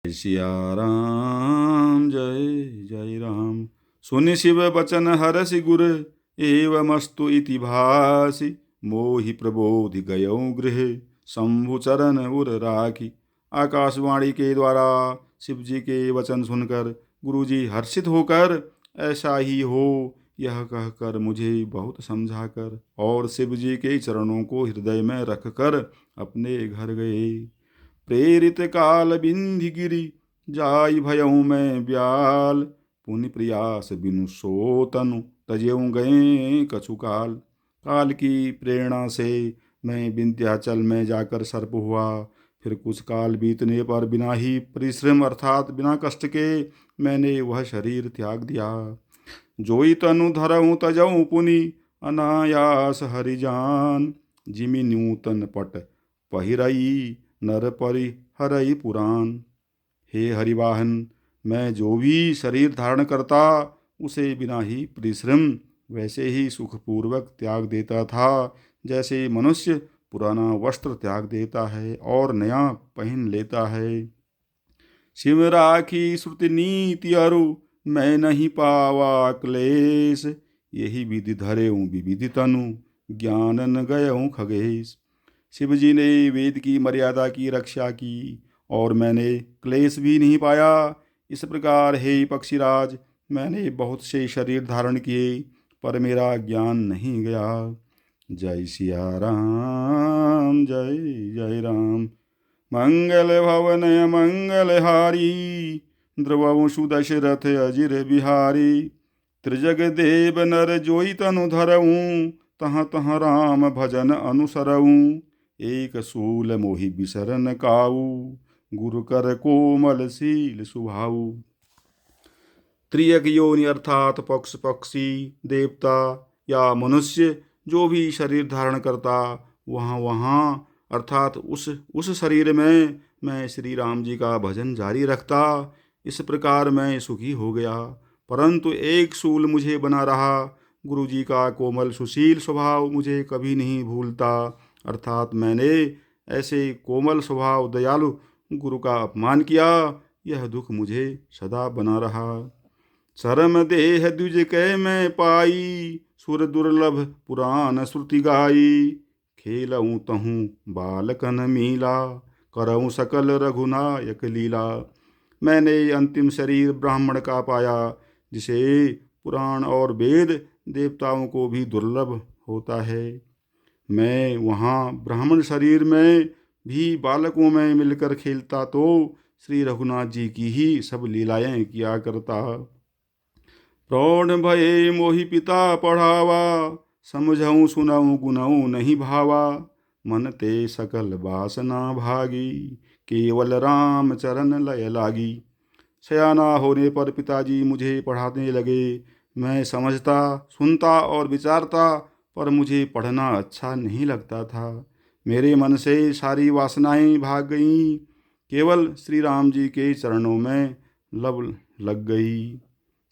जय सिया राम, जय जय राम। सुनि शिव बचन हरसि गुर, एवमस्तु इति भासि। मोहि प्रबोधि गयऊँ गृह, शंभु चरण उर राखी। आकाशवाणी के द्वारा शिव जी के वचन सुनकर गुरुजी हर्षित होकर ऐसा ही हो यह कहकर मुझे बहुत समझा कर और शिव जी के चरणों को हृदय में रखकर अपने घर गए। प्रेरित काल बिंधि गिरि, जाई भयऊँ मैं ब्याल। पुनि प्रयास बिनु सो तनु, तजेऊँ गए कछु काल। काल की प्रेरणा से मैं विंध्याचल में जाकर सर्प हुआ। फिर कुछ काल बीतने पर बिना ही परिश्रम अर्थात बिना कष्ट के मैंने वह शरीर त्याग दिया। जोई तनु धरऊँ तजऊँ पुनि, अनायास हरिजान। जिमि नूतन पट पहिरई, नर परि हरई पुराण। हे हरिवाहन, मैं जो भी शरीर धारण करता उसे बिना ही परिश्रम वैसे ही सुखपूर्वक त्याग देता था, जैसे मनुष्य पुराना वस्त्र त्याग देता है और नया पहन लेता है। शिव राखी श्रुति नीति अरु, मैं नहीं पावा क्लेश। यही विधि धरेऊँ विविधि तनु, ज्ञानन गयऊँ खगेश। शिव जी ने वेद की मर्यादा की रक्षा की और मैंने क्लेश भी नहीं पाया। इस प्रकार हे पक्षीराज, मैंने बहुत से शरीर धारण किए पर मेरा ज्ञान नहीं गया। जय सिया राम, जय जय राम। मंगल भवन मंगलहारी, द्रवंशु दशरथ अजिर बिहारी। त्रिजग देव नर जोई तनु धरऊँ, तहाँ तहाँ राम भजन अनुसरऊँ। एक सूल मोहि बिसरन काऊ, गुरु कर कोमल शील सुभाऊ। त्रियक योनि अर्थात पक्ष पक्षी, देवता या मनुष्य जो भी शरीर धारण करता वहाँ वहाँ अर्थात उस शरीर में मैं श्री राम जी का भजन जारी रखता। इस प्रकार मैं सुखी हो गया, परंतु एक सूल मुझे बना रहा। गुरु जी का कोमल सुशील स्वभाव मुझे कभी नहीं भूलता, अर्थात मैंने ऐसे कोमल स्वभाव दयालु गुरु का अपमान किया, यह दुख मुझे सदा बना रहा। चरम देह द्विज कै मैं पाई, सुर दुर्लभ पुराण श्रुति गाई। खेलऊँ तहूँ बालकन मीला, करऊँ सकल रघुनायक लीला। मैंने अंतिम शरीर ब्राह्मण का पाया, जिसे पुराण और वेद देवताओं को भी दुर्लभ होता है। मैं वहाँ ब्राह्मण शरीर में भी बालकों में मिलकर खेलता तो श्री रघुनाथ जी की ही सब लीलाएं किया करता। प्रौढ़ भये मोहि पिता पढ़ावा, समझऊँ सुनऊँ गुनऊँ नहीं भावा। मन ते सकल वासना भागी, केवल राम चरण लय लागी। सयाना होने पर पिताजी मुझे पढ़ाने लगे। मैं समझता, सुनता और विचारता, पर मुझे पढ़ना अच्छा नहीं लगता था। मेरे मन से सारी वासनाएं भाग गईं, केवल श्री राम जी के चरणों में लब लग गई।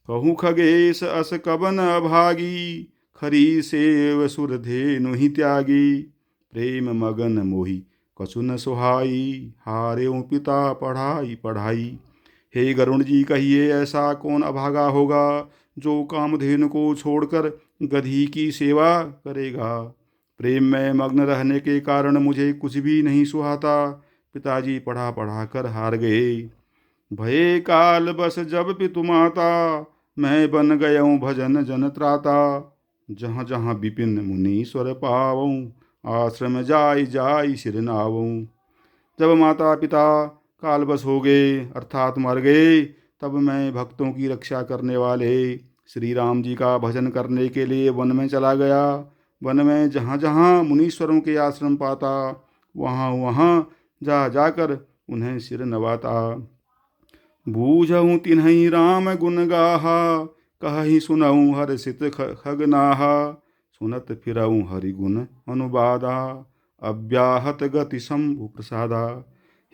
कहूँ खगेश अस कबन अभागी, खरी सेव सुर धेनु ही त्यागी। प्रेम मगन मोहि कछु न सुहाई, हार्यों पिता पढ़ाई पढ़ाई। हे गरुण जी, कहिए ऐसा कौन अभागा होगा जो कामधेनु को छोड़कर गधी की सेवा करेगा। प्रेम में मग्न रहने के कारण मुझे कुछ भी नहीं सुहाता। पिताजी पढ़ा पढ़ा कर हार गए। भये काल बस जब पितु माता, मैं बन गयऊँ भजन जन त्राता। जहाँ जहाँ विपिन मुनीश्वर पावऊँ, आश्रम जाई जाई सिर नावऊँ। जब माता पिता कालवश हो गए अर्थात मर गए, तब मैं भक्तों की रक्षा करने वाले श्री राम जी का भजन करने के लिए वन में चला गया। वन में जहाँ जहाँ मुनीश्वरों के आश्रम पाता, वहाँ वहाँ जा जाकर उन्हें सिर नवाता। बूझऊँ तिन्हि राम गुण गाहा, कहि सुनऊँ हर्षित खगनाहा। सुनत फिरऊँ हरि गुण अनुबादा, अव्याहत गति शंभु प्रसादा।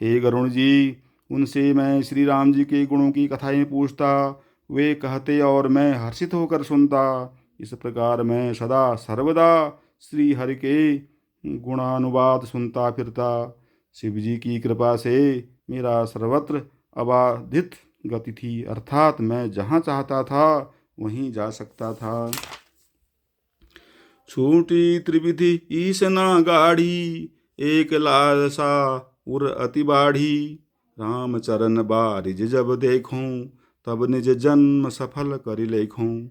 हे गरुण जी, उनसे मैं श्री राम जी के गुणों की कथाएं पूछता, वे कहते और मैं हर्षित होकर सुनता। इस प्रकार मैं सदा सर्वदा श्री हरि के गुणानुवाद सुनता फिरता। शिव जी की कृपा से मेरा सर्वत्र अबाधित गति थी, अर्थात मैं जहाँ चाहता था वहीं जा सकता था। छूटी त्रिविधि ईस ना गाढ़ी, एक लालसा उर अति बाढ़ी। राम चरण बारिज जब देखूं, तब निज जन्म सफल करि लेखूं।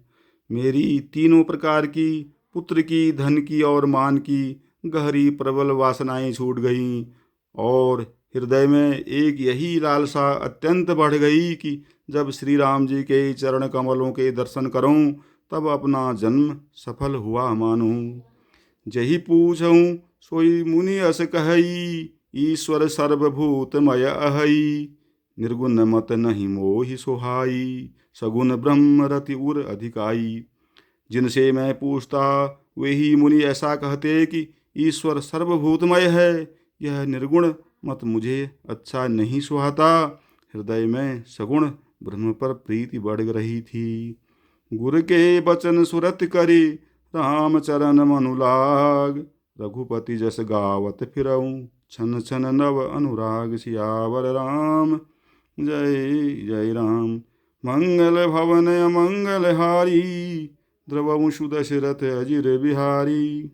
मेरी तीनों प्रकार की, पुत्र की, धन की और मान की गहरी प्रबल वासनाएं छूट गईं, और हृदय में एक यही लालसा अत्यंत बढ़ गई कि जब श्री राम जी के चरण कमलों के दर्शन करूं, तब अपना जन्म सफल हुआ मानूं। जही पूछऊं सोई मुनि अस कहई, ईश्वर सर्वभूतमय अहई। निर्गुण मत नहीं मोहि सुहाई, सगुण ब्रह्म रति उर अधिकाई। जिनसे मैं पूछता वे ही मुनि ऐसा कहते कि ईश्वर सर्वभूतमय है, यह निर्गुण मत मुझे अच्छा नहीं सुहाता। हृदय में सगुण ब्रह्म पर प्रीति बढ़ रही थी। गुर के बचन सुरत करी, राम चरण मनु लाग। रघुपति जस गावत फिरऊं, छन छन नव अनुराग। सियावर राम जय जय राम। मंगल भवन अमंगल हारी, द्रवंशु दशरथ अजिर बिहारी।